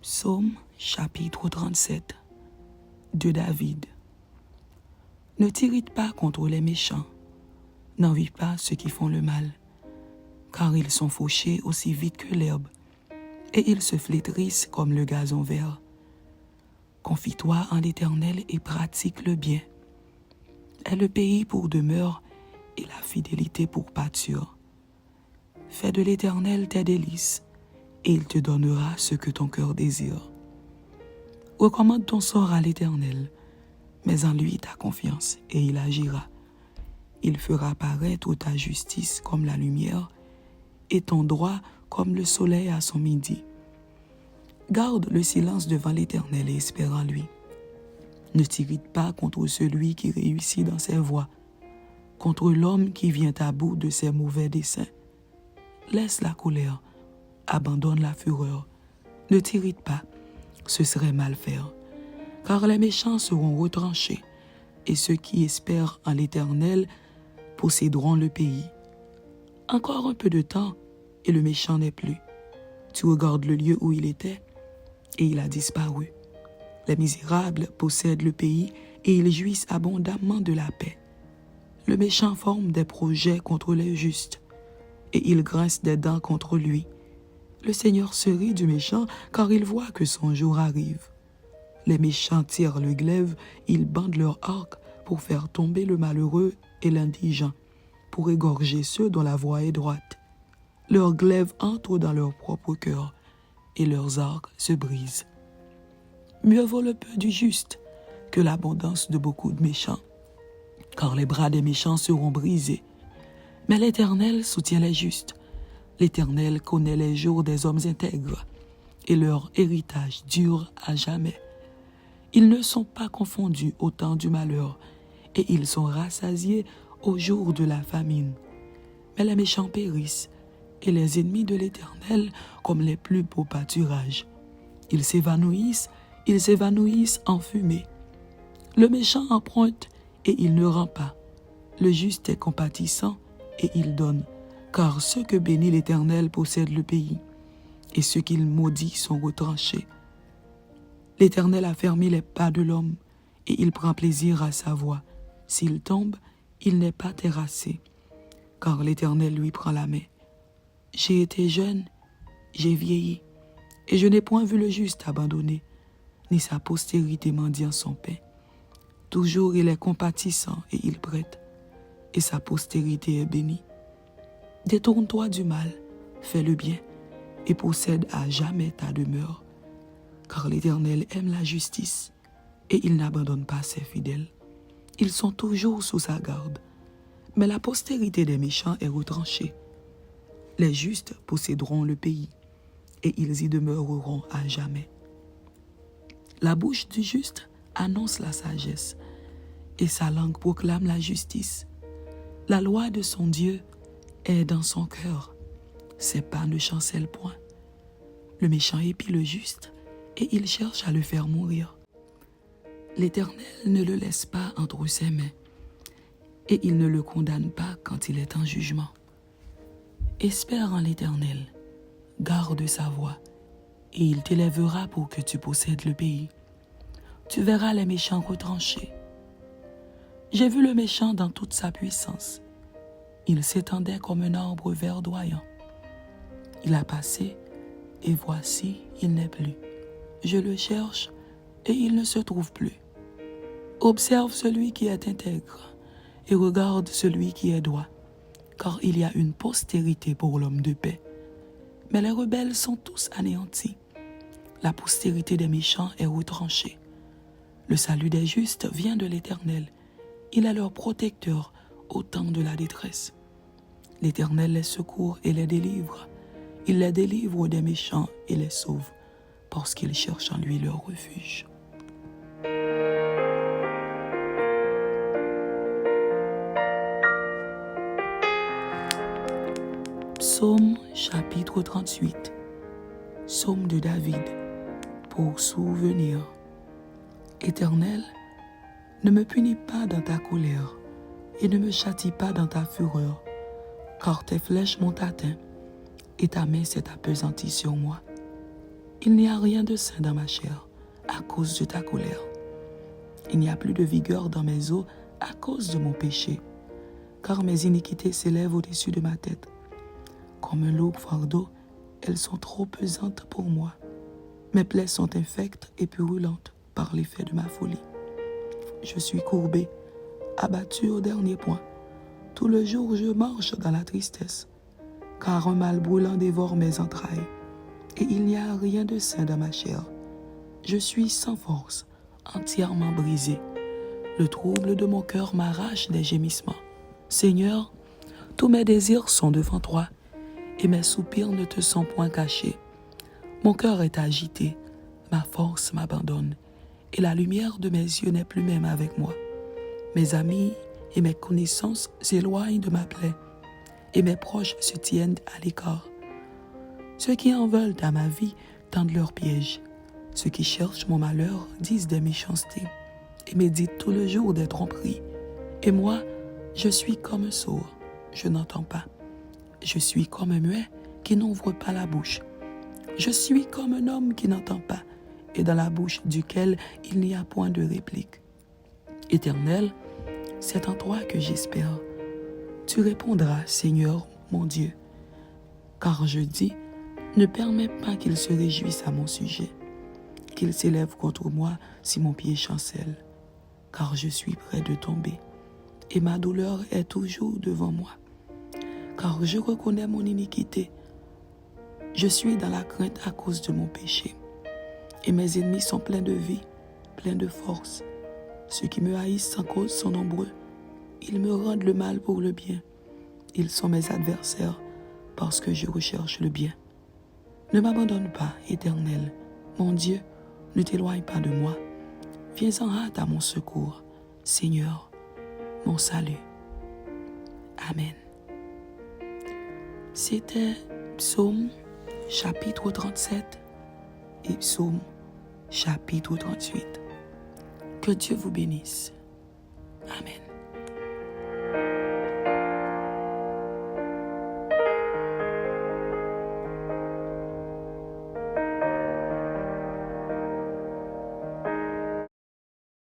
Psaume chapitre 37 de David. Ne t'irrite pas contre les méchants, n'envie pas ceux qui font le mal, car ils sont fauchés aussi vite que l'herbe, et ils se flétrissent comme le gazon vert. Confie-toi en l'Éternel et pratique le bien. Aie le pays pour demeure et la fidélité pour pâture. Fais de l'Éternel tes délices, et il te donnera ce que ton cœur désire. Recommande ton sort à l'Éternel, mets en lui ta confiance, et il agira. Il fera paraître ta justice comme la lumière, et ton droit comme le soleil à son midi. Garde le silence devant l'Éternel et espère en lui. Ne t'irrite pas contre celui qui réussit dans ses voies, contre l'homme qui vient à bout de ses mauvais desseins. Laisse la colère, abandonne la fureur. Ne t'irrite pas, ce serait mal faire, car les méchants seront retranchés, et ceux qui espèrent en l'Éternel posséderont le pays. Encore un peu de temps, et le méchant n'est plus. Tu regardes le lieu où il était, et il a disparu. Les misérables possèdent le pays, et ils jouissent abondamment de la paix. Le méchant forme des projets contre les justes, et il grince des dents contre lui. Le Seigneur se rit du méchant, car il voit que son jour arrive. Les méchants tirent le glaive, ils bandent leur arc pour faire tomber le malheureux et l'indigent, pour égorger ceux dont la voie est droite. Leurs glaives entrent dans leur propre cœur, et leurs arcs se brisent. Mieux vaut le peu du juste que l'abondance de beaucoup de méchants, car les bras des méchants seront brisés. Mais l'Éternel soutient les justes. L'Éternel connaît les jours des hommes intègres, et leur héritage dure à jamais. Ils ne sont pas confondus au temps du malheur, et ils sont rassasiés au jour de la famine. Mais les méchants périssent, et les ennemis de l'Éternel comme les plus beaux pâturages. Ils s'évanouissent en fumée. Le méchant emprunte, et il ne rend pas. Le juste est compatissant, et il donne. Car ceux que bénit l'Éternel possèdent le pays, et ceux qu'il maudit sont retranchés. L'Éternel a fermé les pas de l'homme, et il prend plaisir à sa voie. S'il tombe, il n'est pas terrassé, car l'Éternel lui prend la main. J'ai été jeune, j'ai vieilli, et je n'ai point vu le juste abandonné, ni sa postérité mendiant son pain. Toujours il est compatissant et il prête, et sa postérité est bénie. Détourne-toi du mal, fais le bien, et possède à jamais ta demeure. Car l'Éternel aime la justice, et il n'abandonne pas ses fidèles. Ils sont toujours sous sa garde, mais la postérité des méchants est retranchée. Les justes posséderont le pays, et ils y demeureront à jamais. La bouche du juste annonce la sagesse, et sa langue proclame la justice. La loi de son Dieu est dans son cœur, ses pas ne chancellent point. Le méchant épie le juste, et il cherche à le faire mourir. L'Éternel ne le laisse pas entre ses mains, et il ne le condamne pas quand il est en jugement. Espère en l'Éternel, garde sa voie, et il t'élèvera pour que tu possèdes le pays. Tu verras les méchants retranchés. J'ai vu le méchant dans toute sa puissance. Il s'étendait comme un arbre verdoyant. Il a passé, et voici, il n'est plus. Je le cherche, et il ne se trouve plus. Observe celui qui est intègre, et regarde celui qui est droit, car il y a une postérité pour l'homme de paix. Mais les rebelles sont tous anéantis. La postérité des méchants est retranchée. Le salut des justes vient de l'Éternel. Il est leur protecteur au temps de la détresse. L'Éternel les secourt et les délivre. Il les délivre des méchants et les sauve, parce qu'ils cherchent en lui leur refuge. Psaume chapitre 38. Psaume de David, pour souvenir. Éternel, ne me punis pas dans ta colère, et ne me châtie pas dans ta fureur, car tes flèches m'ont atteint, et ta main s'est appesantie sur moi. Il n'y a rien de sain dans ma chair à cause de ta colère. Il n'y a plus de vigueur dans mes os à cause de mon péché, car mes iniquités s'élèvent au-dessus de ma tête. Comme un lourd fardeau, elles sont trop pesantes pour moi. Mes plaies sont infectes et purulentes par l'effet de ma folie. Je suis courbé, abattu au dernier point. Tout le jour, je marche dans la tristesse, car un mal brûlant dévore mes entrailles, et il n'y a rien de sain dans ma chair. Je suis sans force, entièrement brisé. Le trouble de mon cœur m'arrache des gémissements. Seigneur, tous mes désirs sont devant toi, et mes soupirs ne te sont point cachés. Mon cœur est agité, ma force m'abandonne, et la lumière de mes yeux n'est plus même avec moi. Mes amis et mes connaissances s'éloignent de ma plaie, et mes proches se tiennent à l'écart. Ceux qui en veulent à ma vie tendent leurs pièges. Ceux qui cherchent mon malheur disent des méchancetés, et méditent tout le jour des tromperies. Et moi, je suis comme un sourd, je n'entends pas. Je suis comme un muet qui n'ouvre pas la bouche. Je suis comme un homme qui n'entend pas, et dans la bouche duquel il n'y a point de réplique. Éternel, c'est en toi que j'espère. Tu répondras, Seigneur, mon Dieu. Car je dis, ne permets pas qu'il se réjouisse à mon sujet, qu'il s'élève contre moi si mon pied chancelle, car je suis près de tomber, et ma douleur est toujours devant moi. Car je reconnais mon iniquité. Je suis dans la crainte à cause de mon péché. Et mes ennemis sont pleins de vie, pleins de force. Ceux qui me haïssent sans cause sont nombreux. Ils me rendent le mal pour le bien. Ils sont mes adversaires parce que je recherche le bien. Ne m'abandonne pas, Éternel. Mon Dieu, ne t'éloigne pas de moi. Viens en hâte à mon secours, Seigneur, mon salut. Amen. C'était Psaume chapitre 37 et Psaume chapitre 38. Que Dieu vous bénisse. Amen.